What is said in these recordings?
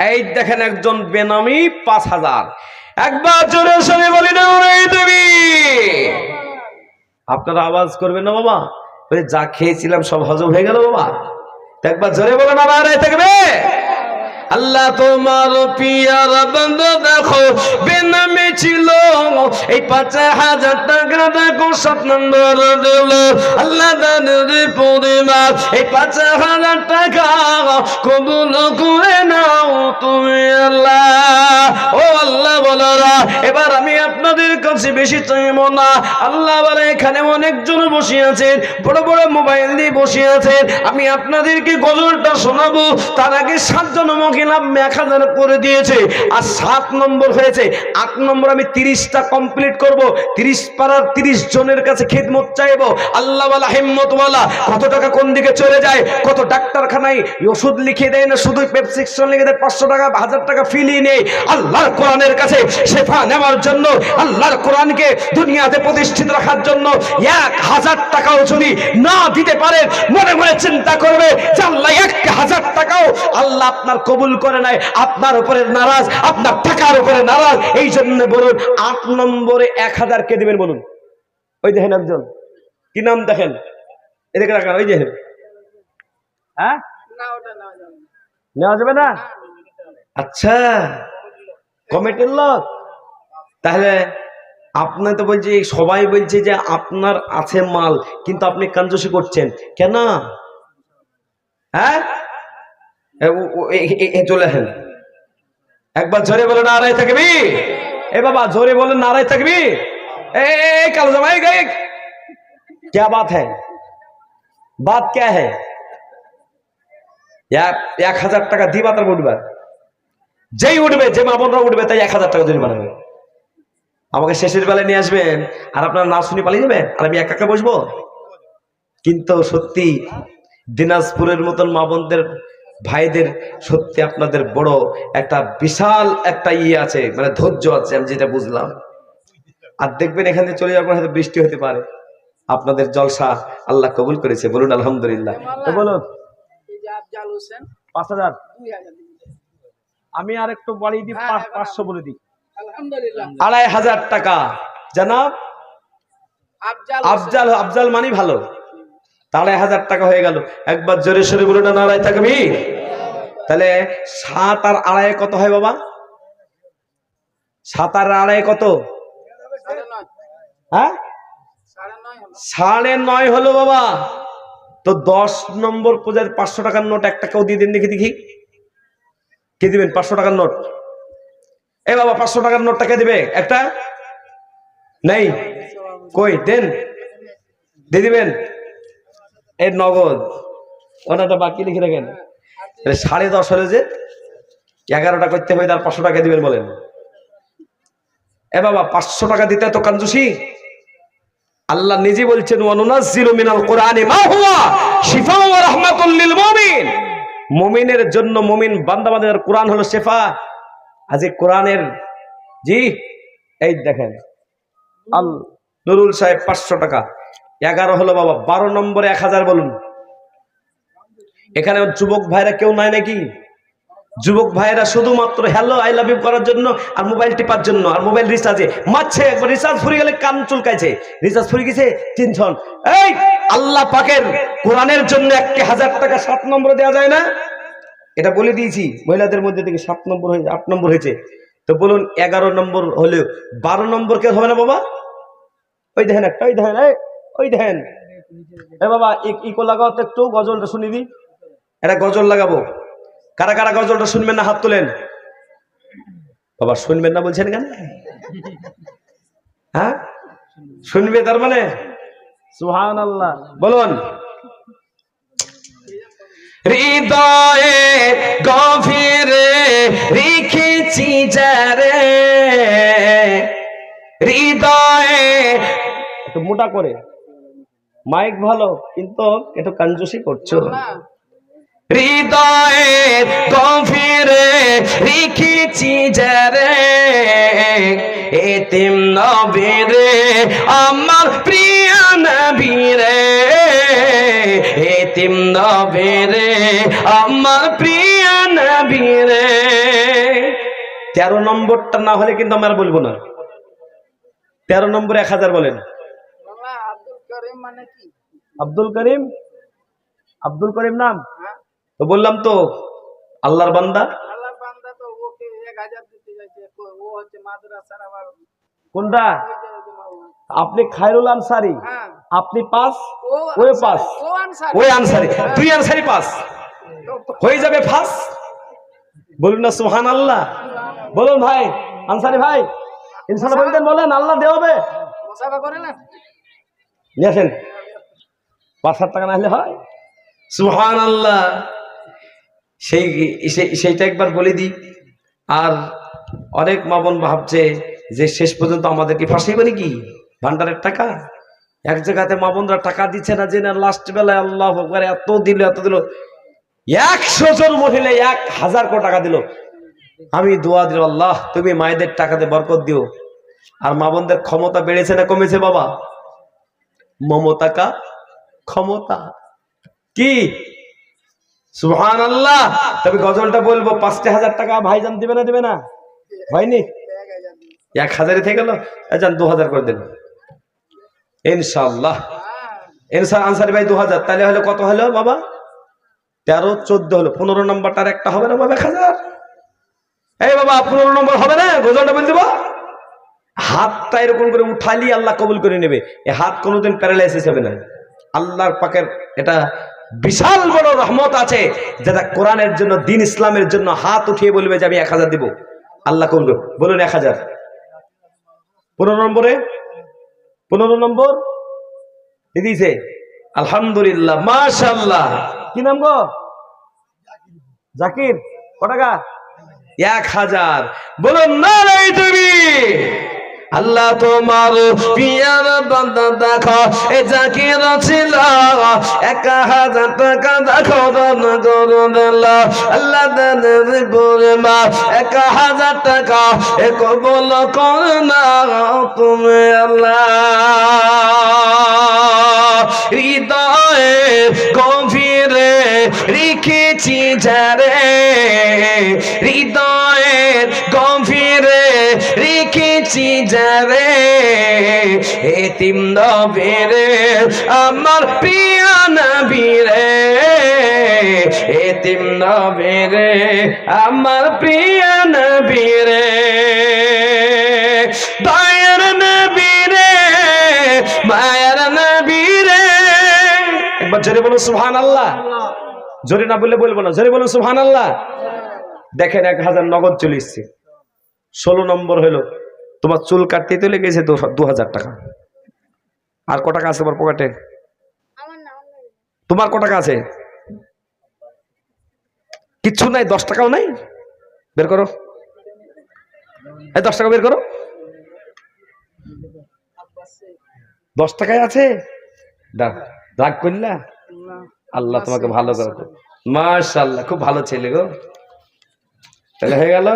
এই দেখেন একজন বেনামি ৫,০০০। একবার জোরে সরে বলি না তুমি, আপনারা আওয়াজ করবেন না বাবা? যা খেয়েছিলাম সব হজম হয়ে গেল বাবা? একবার জোরে বলো না, নারায় থাকবে। আল্লাহ তোমার পিয়ার বান্দা দেখো বেনামে ছিল, এই ৫,০০০ টাকা দেখো ৭ নম্বর দিল। আল্লাহ দানের পরিবার এই ৫,০০০ টাকা কবুল করে নাও তুমি আল্লাহ। ও আল্লাহ বলরা, এবার আমি আপনাদের কাছে বেশি চাইব না। আল্লাহ বলে এখানে অনেকজন বসে আছেন, বড় বড় মোবাইল দিয়ে বসে আছেন, আমি আপনাদেরকে গজলটা শোনাবো। তার আগে ৭ জন মহিলা ১,০০০ করে দিয়েছে, আর ৭ নম্বর হয়েছে। ৮ নম্বর আমি ৩০টা কমপ্লিট করব। ৩০ পাড়ার ৩০ জনের কাছে খিদমত চাইবো। আল্লাহ ওয়ালা হিম্মতওয়ালা কত টাকা কোন দিকে চলে যায়, কত ডাক্তারখানায় ওষুধ লিখে দেয় না, শুধু প্রেসক্রিপশন লিখে দেয়, ৫০০ টাকা ১,০০০ টাকা ফিলি নেই। আল্লাহর কোরআনের কাছে শেফা নেওয়ার জন্য, আল্লাহর কোরআনকে দুনিয়াতে প্রতিষ্ঠিত রাখার জন্য ১,০০০ টাকাও যদি না দিতে পারে, মনে মনে চিন্তা করবে যে আল্লাহ ১,০০০ টাকাও আল্লাহ আপনার কবুল করে নাই, আপনার উপরে নারাজ, আপনার টাকার উপরে নারাজ। এই জন্য বলুন ৮ নম্বরে ১,০০০ কে দিবেন বলুন? ওই দেখেন একজন, কি নাম দেখেন, এদিকে রাখান, ওই দেখেন। হ্যাঁ, নেওয়া যাবে না? আচ্ছা, কমিটির লোক। তাহলে আপনি তো বলছে, সবাই বলছে যে আপনার আছে মাল, কিন্তু আপনি কাঞ্জুসি করছেন কেন? হ্যাঁ, চলে আসেন। একবার জোরে বলে নারায় থাকবি। এ বাবা জোরে বলে নারায় থাকবি। কালো জামাই क्या बात है, बात क्या है? ১,০০০ টাকা দিবা, তার উঠবে, যেই উঠবে, যে মা বোনরা উঠবে তাই ১,০০০ টাকা জরিমানা হবে। আমাকে শেষের বেলায় নিয়ে আসবেন, আর আপনার না শুনে পালিয়ে যাবেন, আর আমি একা একা বসবো। কিন্তু সত্যি দিনাজপুরের মতন মা বোনদের ভাইদের সত্যি আপনাদের বড় একটা বিশাল একটা আছে, মানে ধৈর্য আছে, আমি যেটা বুঝলাম। আর দেখবেন এখান থেকে চলে যাওয়ার পর হয়তো বৃষ্টি হতে পারে। আপনাদের জলসা আল্লাহ কবুল করেছে, বলুন আলহামদুলিল্লাহ। তো বলুন ৫,০০০, আমি আর একটু বাড়িয়ে দিই, ৫০০ বলে দিই, ২,৫০০ টাকা। জানাব আফজাল মানি ভালো, ২,৫০০ টাকা হয়ে গেল। একবার জোরে সরে বলুন না, নারায় থাকবি। তাহলে ৭ আর ২.৫ কত হয় বাবা? ৭ আর ২.৫ কত? হ্যাঁ, ৯.৫ হলো বাবা। তো ১০ নম্বর পূজার ৫০০ টাকার নোট একটা কেউ দিয়ে দিন দেখি, দেখি কে দিবেন ৫০০ টাকার নোট? এ বাবা ৫০০ টাকার নোটটা কে দিবে? একটা নেই, কই দেন, দিয়ে দিবেন। এই নগদ ওনাটা বাকি লিখে রাখেন। ১০.৫ হলে যে ১১টা করতে হবে, তার ৫০০ টাকা দিবেন বলেন। এ বাবা ৫০০ টাকা দিতে তো কাঞ্জুসি? আল্লাহ নিজে বলছেন, ওয়ানুনাজ্জিলু মিনাল কুরআনি মা হুয়া শিফাউ ওয়া রাহমাতুল লিল মুমিন। মুমিনের জন্য, মুমিন বান্দাবান্দিদের কোরআন হলো শেফা। আজ কোরআনের জি এই দেখেন আল নুরুল সাহেব ৫০০ টাকা, ১১ হলো বাবা। ১২ নম্বরে ১,০০০ বলুন। এখানে যুবক ভাইরা কেউ নাই নাকি? যুবক ভাইরা শুধুমাত্র হ্যালো আই লাভ ইউ করার জন্য আর মোবাইল টিপার জন্য, আর মোবাইল রিচার্জে মারছে। একবার রিচার্জ ফুরিয়ে গেলে কান চুলকাইছে, রিচার্জ ফুরিয়ে গেছে টেনশন। এই আল্লাহ পাকের কোরআনের জন্য ১,০০০ টাকা ৭ নম্বরে দেওয়া যায় না? এটা বলে দিয়েছি, মহিলাদের মধ্যে থেকে ৭ নম্বর হয়েছে, ৮ নম্বর হয়েছে। তো বলুন ১১ নম্বর হলেও ১২ নম্বর কে হবে না বাবা? ওই দেখেন একটা, ওই দেখেন, ওই দেখেন। এ বাবা ইকো লাগাও তো একটু, গজলটা শুনি দি। এটা গজল লাগাবো, কারা কারা গজলটা শুনবেন না হাত তোলেন। বাবা শুনবেন না বলছেন কেন? হ্যাঁ শুনবে তার মানে? সুবহানাল্লাহ বলুন। হৃদয়ে গভীরে রেখেছি যারে, হৃদয়ে, একটু মোটা করে, মাইক ভালো কিন্তু একটু কাঞ্জুসি করছো। হৃদয়ে গভীরে রেখেছি যারে, এতিম নবীরে আমার প্রিয় নবীরে, এতিম নবীরে আমার প্রিয় নবীরে। 13 নম্বরটা না হলে কিন্তু আমরা বলবো না। 13 নম্বরে 1000 বলেন। আব্দুল করিম, আব্দুল করিম নাম তো বললাম তো, আল্লাহর বান্দা। কোনটা? আপনি খায়রুল আনসারি, আপনি 5, ওই 5, ওই আনসারি, 2 আনসারি 5 হয়ে যাবে 5। বলুন না সুবহানাল্লাহ। বলুন ভাই আনসারি ভাই, ইনশাআল্লাহ বলতেন, বলেন আল্লাহ দেওয়া হবে। নিয়ে আসেন, 5,000 টাকা না হলে হয়? সুবহানাল্লাহ। সেইটা একবার বলে দিই। আর অনেক মা বোন ভাবছে যে শেষ পর্যন্ত আমাদেরকে ফাঁসিবে নাকি ভান্ডারের টাকা। এক জায়গাতে মা বোনরা টাকা দিচ্ছে না, যে না লাস্ট বেলায় আল্লাহু আকবার এত দিল এত দিল, 100 জন মহিলা 1000 কোটি টাকা দিল। আমি দোয়া দিল, আল্লাহ তুমি মায়েদের টাকাতে বরকত দিও। আর মা বোনদের ক্ষমতা বেড়েছে না কমেছে বাবা? মমতা কা ক্ষমতা কি? সুবহানাল্লাহ। তবে গজলটা বলবো 5,000 টাকা ভাইজান দিবে না? দিবে না? হয়নি? 1000 থেকে গেল, যান 2000 করে দেন ইনশাআল্লাহ। আনসারি ভাই 2000, তাহলে হলো কত হলো বাবা? 13, 14 হলো। 15 নম্বরটার একটা হবে না বাবা? 1000। এই বাবা 15 নম্বর হবে না? গজলটা বলে দেবো। হাতটা এরকম করে উঠালি আল্লাহ কবুল করে নেবে। এই হাত কোনোদিন প্যারালাইসিস হবে না। আল্লাহর পাকের এটা বিশাল বড় রহমত আছে, যেটা কোরআনের জন্য, দিন ইসলামের জন্য হাত উঠিয়ে বলবে যে আমি 1000 দিব, আল্লাহ কবুল করবে। বলুন 1000। 15 নম্বরে 15 নম্বর দিয়েছে, আলহামদুলিল্লাহ মাশাআল্লাহ। কি নাম গো? জাকির। কত টাকা? 1000। বলুন নারায়ে তাকবীর। আল্লাহ তোমার পিয়ার বান্দা দেখো, এ জাকির ছিল 1000 টাকা দেখো দান করে দিল আল্লাহ দানের পরে মা 1000 টাকা এ কবুল করে না তুমি আল্লাহ। হৃদয়ে গভীরে রেখেছি যারে, হৃদয়ের গভীরে রেখেছি যারে, এতিম নবীরে আমার প্রিয় নবীরে, এতিম নবীরে আমার প্রিয় নবীরে, দয়ার নবীরে মায়ার নবীরে। একবার জোরে বলুন সুবহানাল্লাহ। জোরে না বললে বলবো না, জোরে বলুন সুবহানাল্লাহ। দেখেন 1000 নগদ চলে এসছে। 16 নম্বর হলো তোমার চুল কাটতে তো লেগেছে 2000 টাকা। আর ক টাকা আছে তোমার পকেটে? তোমার ক টাকা আছে? কিচ্ছু নাই, 10 টাকাও নাই। বের করো, এই 10 টাকা বের করো। 10 টাকায় আছে? রাগ করলা? আল্লাহ তোমাকে ভালো করে। মাশাআল্লাহ, খুব ভালো ছেলে গো। তাহলে হয়ে গেল।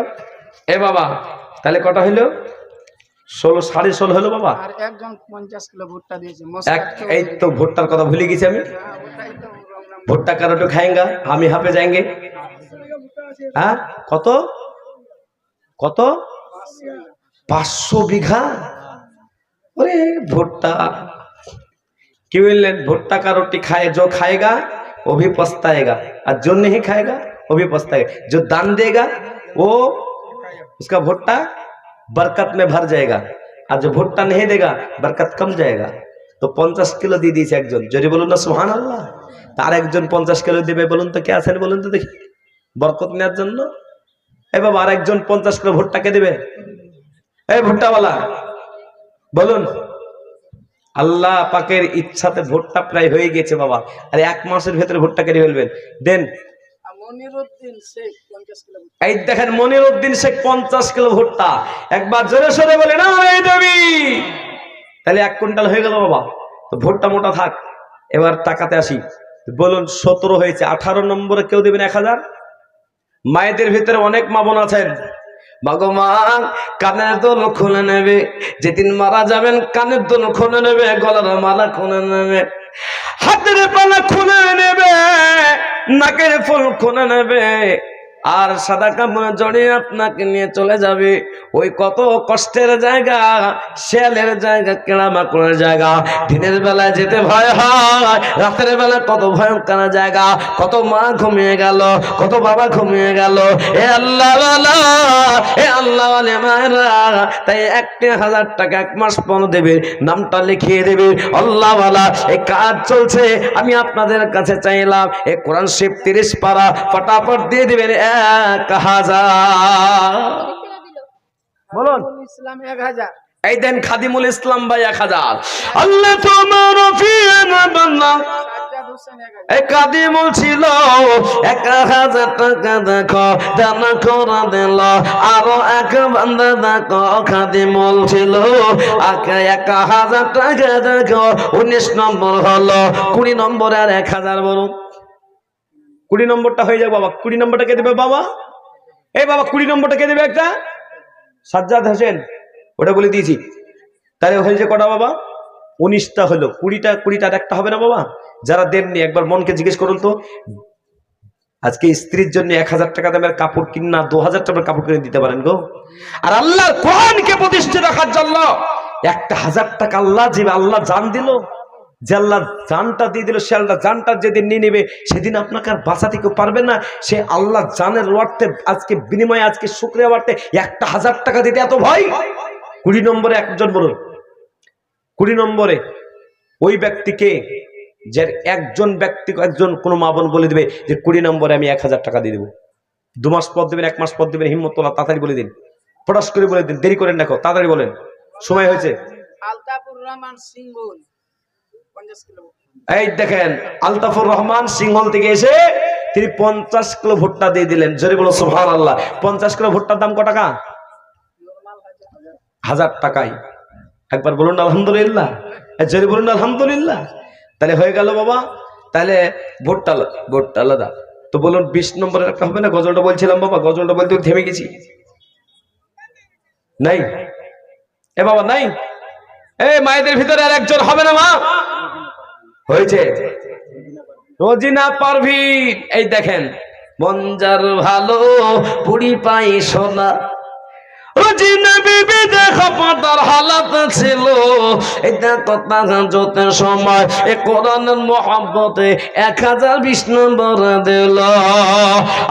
এ বাবা তাহলে কটা হইলো? 16, 16.5 হলো বাবা। আর একজন 50 কিলো ভুট্টা দিয়েছে। এই তো ভুট্টার কথা ভুলে গেছি আমি। ভুট্টা কারোটো খাएंगा, हम यहाँ पे जाएंगे। हाँ কত কত? 500 বিঘা। अरे भुट्टा কি বললেন? भुट्टा का रोटी खाए, जो खाएगा वो भी पछताएगा, और जो नहीं खाएगा वो भी पछताएगा। जो दान देगा वो उसका भुट्टा बरकत में भर जाएगा, और जो भुट्टा नहीं देगा बरकत कम जाएगा। तो 50 किलो দিয়ে দিয়েছে একজন। যদি বলুন না সুবহানাল্লাহ। তার একজন 50 কিলো দিবে, বলুন তো কে আছেন বলুন তো দেখি বরকত নেওয়ার জন্য। এই বাবা আর একজন 50 কিলো ভুট্টা কে দিবে? এই ভুট্টাওয়ালা বলুন। আল্লাহ পাকের ইচ্ছাতে ভুট্টা প্রায় হয়ে গেছে বাবা। আর 1 মাসের ভিতরে ভুট্টা কেটে ফেলবেন। দেন মনিরউদ্দিন শেখ 50 কিলো। এই দেখেন মনিরউদ্দিন শেখ 50 কিলো ভুট্টা। একবার জোরে সোরে বলে না এই দেবী। তাহলে 1 কুইন্টাল হয়ে গেল বাবা। তো ভুট্টা মোটা থাক। এবার টাকাতে আসি। বলুন 17 হয়েছে। 18 নম্বরে কেউ দেবেন 1000? মায়েদের ভিতরে অনেক মা বোন আছেন। ভগবান কানের দুল খুলে নেবে, যেদিন মারা যাবেন কানের দুল খুলে নেবে, গলার মালা খুলে নেবে, হাতের পালা খুলে নেবে, নাকের ফুল খুলে নেবে, আর সাদা কাপড় জড়িয়ে আপনাকে নিয়ে চলে যাবে ওই কত কষ্টের জায়গা, শেয়ালের জায়গা, কেড়ামাকড়ের জায়গা। দিনের বেলায় যেতে ভয় হয়, রাতের বেলা কত ভয়ঙ্কর জায়গা। কত মা ঘুমিয়ে গেল, কত বাবা ঘুমিয়ে গেল। এ আল্লাহ ওয়ালা, এ আল্লাহ ওয়ালা মায়েরা, তাই 1,000 টাকা 1 মাস পর দেবে, নামটা লিখিয়ে দেবে আল্লাহ ওয়ালা। এই কাজ চলছে, আমি আপনাদের কাছে চাইলাম এই কোরআন শরীফ 30 পারা ফটাফট দিয়ে দিবেন 1000। বলুন ইসলাম 1000। এই দেন খাদিমুল ইসলাম ভাই 1000। আল্লাহ তোমার ফিয়ানা বান্না সাজ্জাদ হোসেন 1000। এই কাদিমুল ছিল 1000 টাকা দেখো দান করে দিল। আরো এক বান্দা দেখো খাদিমুল ছিল 1000 টাকা দেখো 19 নম্বর হলো। 20 নম্বরে আর 1000 বলুন। 20 নম্বরটা হয়ে যাবে বাবা। 20 নম্বরটা কে দেবে বাবা? এই বাবা 20 নম্বরটা কে দেবে? একটা সাজ্জাদ হোসেন, ওটা বলে দিয়েছি। তাহলে হয়েছে কটা বাবা? 19টা হলো। 20টা একটা হবে না বাবা? যারা দেননি একবার মনকে জিজ্ঞেস করুন তো, আজকে স্ত্রীর জন্য 1000 টাকা দামের কাপড় কিনা 2000 টাকার কাপড় কিনে দিতে পারেন গো? আর আল্লাহর কোরআনকে প্রতিষ্ঠিত রাখার জন্য 1000 টাকা আল্লাহ যে আল্লাহ জান দিল, যে আল্লাহ জানটা দিয়ে দিল, সে আল্লাহ জানটা যেদিন নিয়ে নেবে সেদিন আপনাকে আর বাঁচাতে কেউ পারবে না। সে আল্লাহ জানের অর্থে আজকে বিনিময়ে আজকে শুকরিয়া অর্থে 1000 টাকা দিতে এত ভয়। 20 নম্বরে একজন বলুন। 20 নম্বরে ওই ব্যক্তিকে, যে একজন ব্যক্তি, একজন কোন মা বোন বলে দিবে যে 20 নম্বরে আমি 1000 টাকা দিয়ে দেবো। 2 মাস পর দেবেন, 1 মাস পর দেবেন, হিম্মত তোলা, তাড়াতাড়ি বলে দিন, ফটাস করে বলে দিন, দেরি করেন দেখো, তাড়াতাড়ি বলেন, সময় হয়েছে। আলতাফুর রহমান সিংহল 50 কিলো। এই দেখেন আলতাফুর রহমান সিংহল থেকে এসে তিনি 50 কিলো ভুট্টা দিয়ে দিলেন। জোরে বলো সুবহানাল্লাহ। 50 কিলো ভুট্টার দাম কত টাকা? 1000 টাকায়। একবার বলুন আলহামদুলিল্লাহ, জোরে বলুন আলহামদুলিল্লাহ। তাহলে হয়ে গেল বাবা। তাহলে ভুট্টা আলাদা। তো বলুন 20 নম্বরের একটা হবে না? গজলটা বলছিলাম বাবা, গজলটা বলতে থেমে গেছি। নাই এ বাবা, নাই। এই মায়েদের ভিতরে আর একজন হবে না মা? হয়েছে রোজিনা পারভিন। এই দেখেন মঞ্জার ভালো পুরি পাই সোনা, রোজিনা বিবি দেখো পাতার হালাত ছিল। এটা কথা যত সময় এ কোরআনের মহব্বতে 1020 নম্বর দিল।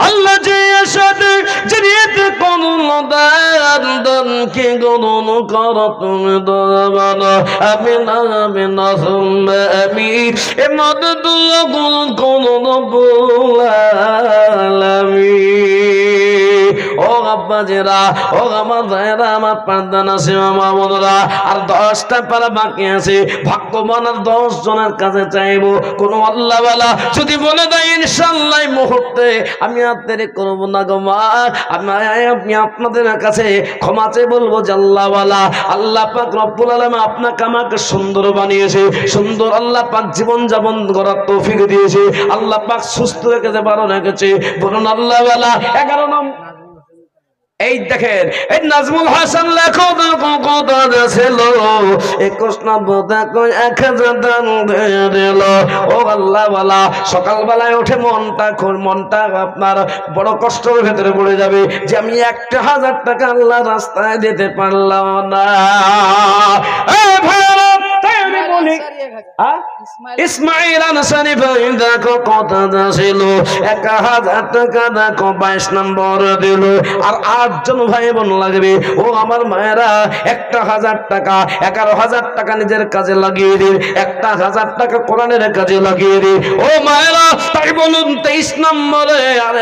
আল্লাহ যে সাথে জড়িত করুন দান কে করুন কর তুমি দরবান। আমি না আমি এ মদ দুয়া করুন বুলালামি। ও আব্বাজেরা, ও আমার ভাইরা, আমার পান্দানা সীমা মামুনরা, আর 10টা পারা বাকি আছে। ভাগ্যবান আর 10 জনের কাছে চাইবো, কোন আল্লাহওয়ালা যদি বলে দেয় ইনশাআল্লাহ এই মুহূর্তে আমি আর দেরি করব না গো মা, আমি আপনাদের কাছে ক্ষমা চেয়ে বলবো যে আল্লাহওয়ালা, আল্লাহ পাক রব্বুল আলামিন আপনাকে আমাকে সুন্দর বানিয়েছে, সুন্দর আল্লাহ পাক জীবন যাপন করার তৌফিক দিয়েছে, আল্লাহ পাক সুস্থ রেখেছে, ভালো রেখেছে। বলুন আল্লাহওয়ালা। 11 নম্বর এই দেখেন এই নাজমুল হাসান লেখো কথা ছিল 21 নম্বর দেখো 1000 দান দিল। ও আল্লাহওয়ালা, সকালবেলায় উঠে মনটা আপনার বড় কষ্টের ভেতরে পড়ে যাবে যে আমি 1000 টাকা আল্লাহ রাস্তায় দিতে পারলাম না। ইসমাইল আনসারী ভাই দেখো কথা ছিল 1000 টাকা দেখো 22 নম্বর দিল। আর 8 জন ভাই বোন লাগবে। ও আমার মায়েরা, 1000 টাকা 11,000 টাকা নিজের কাজে লাগিয়ে দিন, 1000 টাকা কোরআনের কাজে লাগিয়ে দিন। ও মায়েরা, তাই বলুন 23 নম্বরে আর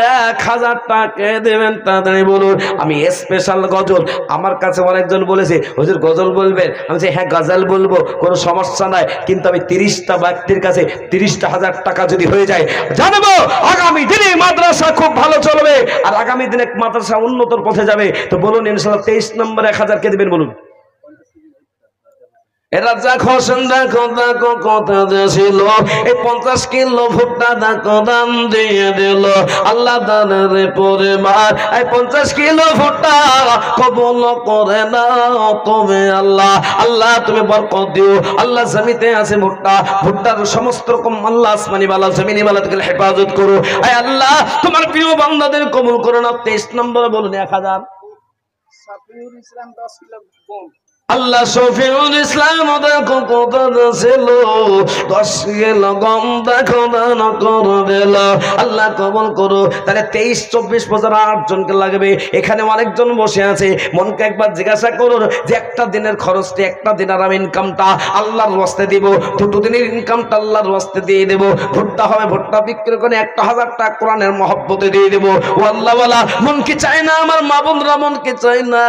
1000 টাকা দেবেন, তাড়াতাড়ি বলুন। আমি স্পেশাল গজল, আমার কাছে অনেকজন বলেছে হুজুর গজল বলবেন, আমি বলছি হ্যাঁ গজল বলবো, কোনো সমস্যা নাই, কিন্তু আমি 30টা ব্যক্তির কাছে 30,000 টাকা যদি হয়ে যায় জানবো আগামী দিনে মাদ্রাসা খুব ভালো চলবে, আর আগামী দিনে মাদ্রাসা উন্নতর পথে যাবে। তো বলুন ইনশাআল্লাহ 23 নম্বরে 1000 কে দিবেন বলুন। এরা দেখো দেখো দেখো কথা ছিল এই 50 কিলো ভুট্টা দেখো দাম দিয়ে দিল আল্লাহ দানের পরিবার এই 50 কিলো ভুট্টা কবুল করে নাও তুমি আল্লাহ। আল্লাহ তুমি বরকত দিও আল্লাহ। জমিতে আছে ভুট্টা, ভুট্টার সমস্ত রকম আল্লাহ আসমানি বালা জমিনি বালা থেকে হেফাজত করো। আয় আল্লাহ তোমার প্রিয় বান্দাদের কবুল করো না। 23 নম্বরে বলুন 1000। সাফিউল ইসলাম 10 কিলো গম। আল্লাহ শফিউল ইসলাম দেখো কথা ছিল 10 কিলো গম দেখো দান করে দিল আল্লাহ কবুল করো। তাহলে 23, 24, 8 জনকে লাগবে। এখানে অনেকজন বসে আছে, মনকে একবার জিজ্ঞাসা করুন যে একটা দিনের খরচটি, একটা দিনের আমি ইনকামটা আল্লাহর রাস্তায় দিব, দুটো দিনের ইনকামটা আল্লাহর রাস্তায় দিয়ে দেব। ভুট্টা হবে, ভুট্টা বিক্রি করে 1000 টাকা কোরআনের মহব্বতে দিয়ে দেব। ও আল্লাহ বলা মন কি চায় না, আমার মা বোনরা মন কি চায় না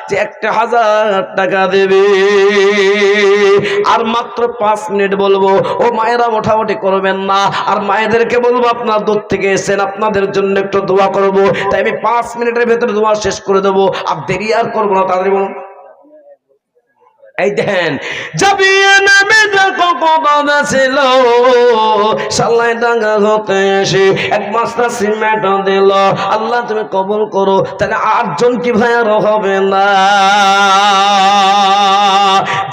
যে 1000 টাকা দেবে। আর মাত্র 5 মিনিট বলবো, ও মায়েরা ওঠাউঠি করবেন না। আর মায়েদেরকে বলবো আপনার দূর থেকে এসেছেন, আপনাদের জন্য একটু দোয়া করবো। তাই আমি 5 মিনিটের ভেতরে দোয়া শেষ করে দেবো। আর দেরি আর করবো না, তাড়াতাড়ি বলুন। এই দেন জাবিয়ে নামে দেখো কথা ছিল সালাই ডাঙ্গা হতে এসে 1 বস্তা সিমেন্ট দিল আল্লাহ তুমি কবুল করো। তাহলে 8 জন কি ভাই আর হবে না?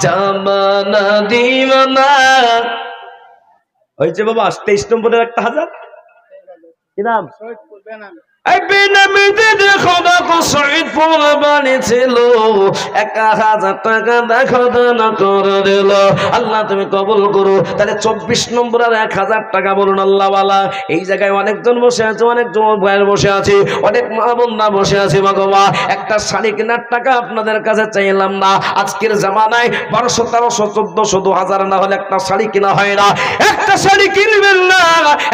জামানা দিওয়ানা হয়েছে বাবা। 23 নম্বরের 1000 কি নাম? সৈয়দপুর বেনামী। এই বেনামীতে দেখো দেখো শহীদপুর বানিয়েছিল 1000 টাকা দেখো দান করে দিল আল্লাহ তুমি কবুল করো। তাহলে 24 নম্বর আর 1000 টাকা বলুন আল্লাহ ওয়ালা। এই জায়গায় অনেকজন বসে আছে, অনেক যুবক ভাইয়ের বসে আছে, অনেক মা বোনরা বসে আছে। বাবা একটা শাড়ি কেনার টাকা আপনাদের কাছে চাইলাম না। আজকের জামানায় 1200, 1300, 1400, 2000 না হলে একটা শাড়ি কেনা হয় না। একটা শাড়ি কিনবেন না,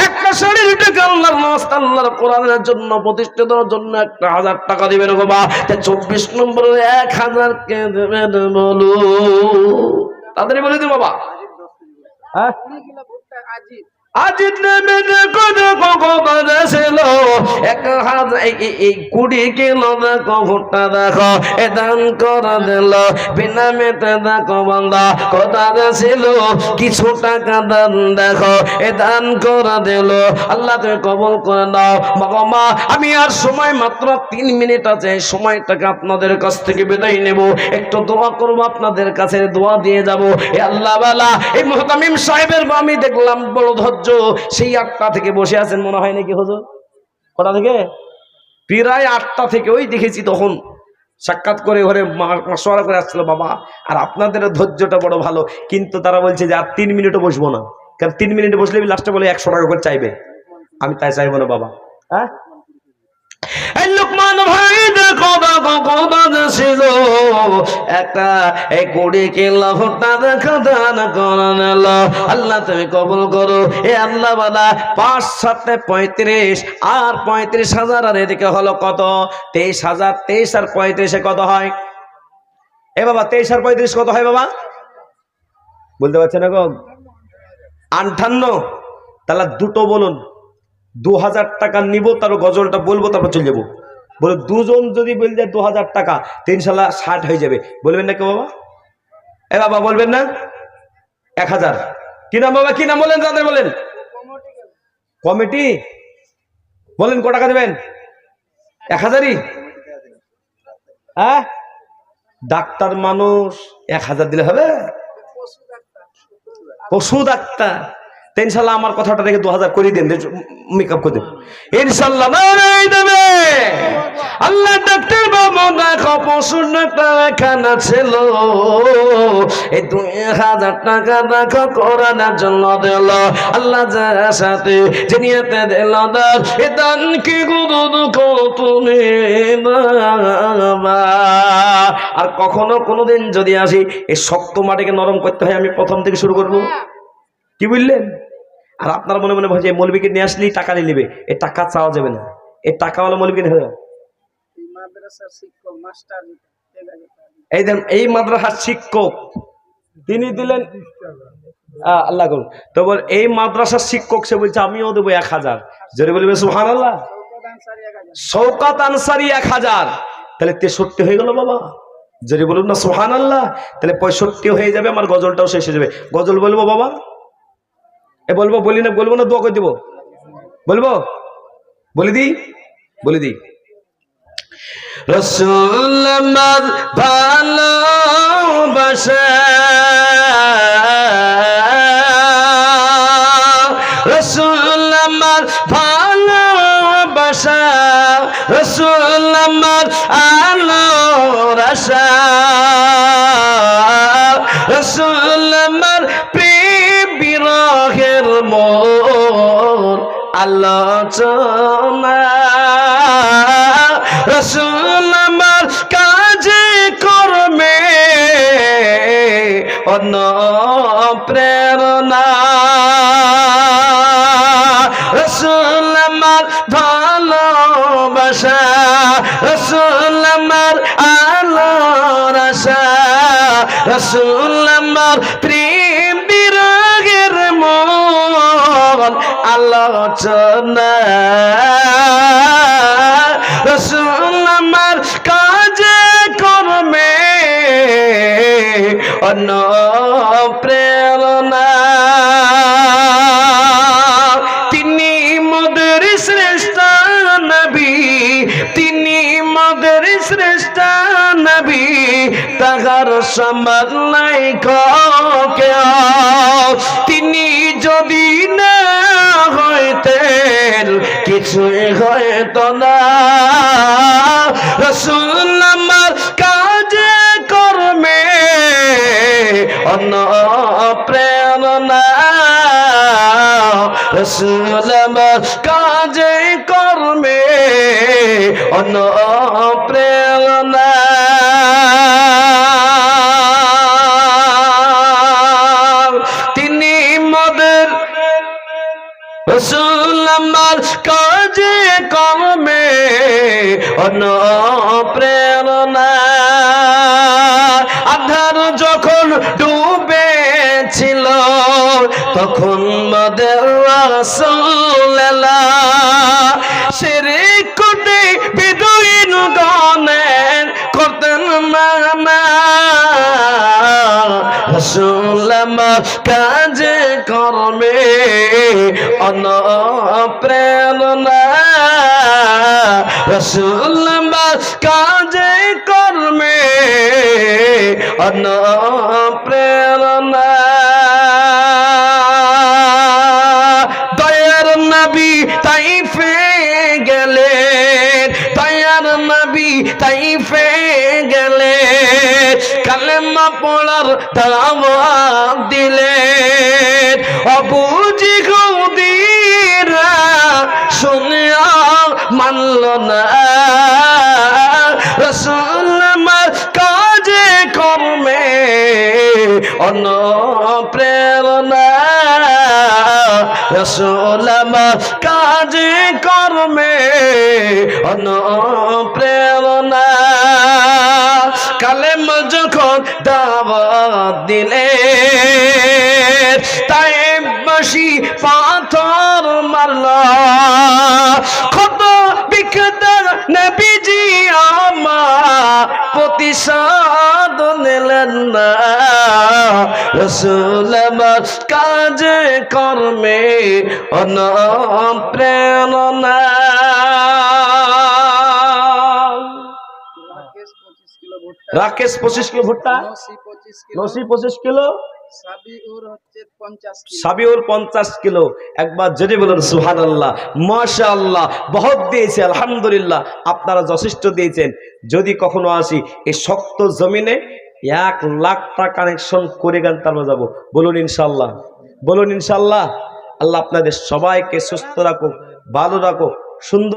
একটা শাড়ির টাকা আল্লাহর রাস্তায় আল্লাহর কোরআনের জন্য প্রতিষ্ঠার জন্য 1000 টাকা দিবেন বাবা। 24 নম্বরে 1000 কে দেবেন বলো, তাড়াতাড়ি বলে দিন বাবা। হ্যাঁ 20 কিলো ভুট্টা আজিব। আজিত নেমে দেখো দেখো কথা ছিল 1000 এই 20 কিলো দেখো ভুট্টা দেখো এ দান করে দিল বিনামেতে দেখো বান্দা কথা ছিল কিছু টাকা দান দেখো এ দান করে দিল আল্লাহ তুমি কবুল করে নাও। বাবা মা আমি আর সময় মাত্র 3 মিনিট আছে, এই সময়টাকে আপনাদের কাছ থেকে বিদায় নেব। একটু দোয়া করবো, আপনাদের কাছে দোয়া দিয়ে যাব। এ আল্লাহ বালা এই মুহতামিম সাহেবের আমি দেখলাম বড় ধৈর্য, সেই 8টা থেকে বসে আছেন মনে হয় নাকি হুজুর? কটা থেকে? প্রায় 8টা থেকে ওই দেখেছি তখন সাক্ষাৎ করে ঘরে মাসওয়ারা করে আসছিল বাবা। আর আপনাদের ধৈর্যটা বড় ভালো, কিন্তু তারা বলছে যে আর 3 মিনিটও বসবো না, কারণ 3 মিনিটে বসলে লাস্টে বলে 100 টাকা করে চাইবে। আমি তাই চাইবো না বাবা। হ্যাঁ এই লোকমান ভাই দেখো দেখো কথা ছিল একটা 20 কিলো ভুট্টা দেখো দান করে নিল আল্লাহ তুমি কবুল করো। এ আল্লাহ বালা 5 7 35 আর 35,000 আর এদিকে হলো কত? 23,000। 23 আর 35 কত হয়? এ বাবা 23 আর 35 কত হয় বাবা? বলতে পারছেন না গো? 58। তাহলে দুটো বলুন। 2000 টাকা নিব, তার গজলটা বলবো, তারপর চলে যাবো। বলে দুজন যদি বলে যায় 2000 টাকা, 3 সালা 60 হয়ে যাবে। বলবেন না কে বাবা? এ বাবা বলবেন না? 1000 কি নাম বাবা? কি নাম বলেন? তাদের বলেন। কমিটি বলেন ক টাকা দেবেন? 1000ই? হ্যাঁ ডাক্তার মানুষ 1000 দিলে হবে? পশু ডাক্তার। ইনশাল্লাহ আমার কথাটা রেখে 2000 করে দেন, মেকআপ করে দেন ইনশাল্লাহ। দেবে আল্লাহ ডাক্তার বাবু দেখো পশুর ডাক্তার এখানে ছিল এই 2000 টাকা দেখো কোরআনের জন্য দিল আল্লাহ যার সাথে যে নিয়তে দিল দান এ দান কি গুরু দুঃখ তুমি আর কখনো কোনোদিন যদি আসি এই শক্ত মাটিকে নরম করতে হয়। আমি প্রথম থেকে শুরু করবো, কি বুঝলেন? আর আপনার মনে মনে ভাবছে মৌলবীকে নিয়ে আসলেই টাকা নিয়ে নেবে, এই টাকা চাওয়া যাবে না। এই টাকাওয়ালা মৌলবীকে নিয়ে এই দেন এই মাদ্রাসার শিক্ষক তিনি দিলেন আল্লাহ করুন। তো বল এই মাদ্রাসার শিক্ষক সে বলছে আমিও দেবো 1000। জোরে বলবে সুবহানাল্লাহ। শওকত আনসারী 1000। তাহলে 63 হয়ে গেল বাবা। যদি বলুন না সুবহানাল্লাহ, তাহলে 65 হয়ে যাবে, আমার গজলটাও শেষ হয়ে যাবে। গজল বলবো বাবা? বলবো, বলি না, বলবো না, দোয়া করে দেবো? বলবো, বলে দিই, বলে দিই। রাসূল আমার ভালোবাসা, রাসূল আমার ভালোবাসা, রাসূল আমার আলোর আশা, রাসূল আমার প্রেম বিরহের মোর আলোচনা, রাসূল আমার কাজে কর্মে অনুপ্রেরণা, রাসূল আমার ভালোবাসা, রাসূল আমার আলোর আশা, রাসূল আমার প্রেম বিরহের মন আলোচনা, রাসূল আমার কাজে কর্মে অনুপ্রেরণা, তিনি মোদের শ্রেষ্ঠ নবী, তিনি মোদের শ্রেষ্ঠ নবী, তাহার সমান নাই কেউ, তিনি যদি না হইতেন কিছুই হইতো না, রাসূল আমার কাজে কর্মে অনুপ্রেরণা, রাসূল আমার কাজে কর্মে অনুপ্রেরণা, তিনি মোদের রাসূল আমার কাজে কর্মে অনুপ্রেরণা, আধার যখন ডুবেছিল তখন মোদের রাসূল এলা, শিরক করতে বেদুইন গণের করতেন মানা, রাসূল আমার কাজে কর্মে অনুপ্রেরণা, রাসূল আমার কাজে কর্মে অনুপ্রেরণা, দয়ার নবী তাইফে গেলেন, দয়ার নবী তাইফে গেলেন, কালেমা পড়ার দাওয়াত দিলেন, আবু জিহুদীরা শুনিয়া মানল না, রাসূল আমার কাজে কর্মে অনুপ্রেরণা, রাসূল আমার কাজে কর্মে অনুপ্রেরণা, কালেমা যখন দাওয়াত দিলেন, তায়েফবাসী পাথর মারল, কত বিকদার নবীজি আমার প্রতিশোধ নিলেন না, রাসূল আমার কাজে কর্মে অনুপ্রেরণা। রাকেশ 25 কিলো ভুট্টা, নসি 25 কিলো, সাবিউর হচ্ছে 50 কিলো, সাবিউর 50 কিলো। একবার যদি বলুন সুবহানাল্লাহ, মাশাআল্লাহ, বহুত দিয়েছে আলহামদুলিল্লাহ, আপনারা যথেষ্ট দিয়েছেন। যদি কখনো আসি এই শক্ত জমিনে 1 লাখ টাকা কানেকশন করে গান তারপর যাবো। বলুন ইনশাআল্লাহ, বলুন ইনশাআল্লাহ। আল্লাহ আপনাদের সবাইকে সুস্থ রাখো, ভালো রাখো, সুন্দর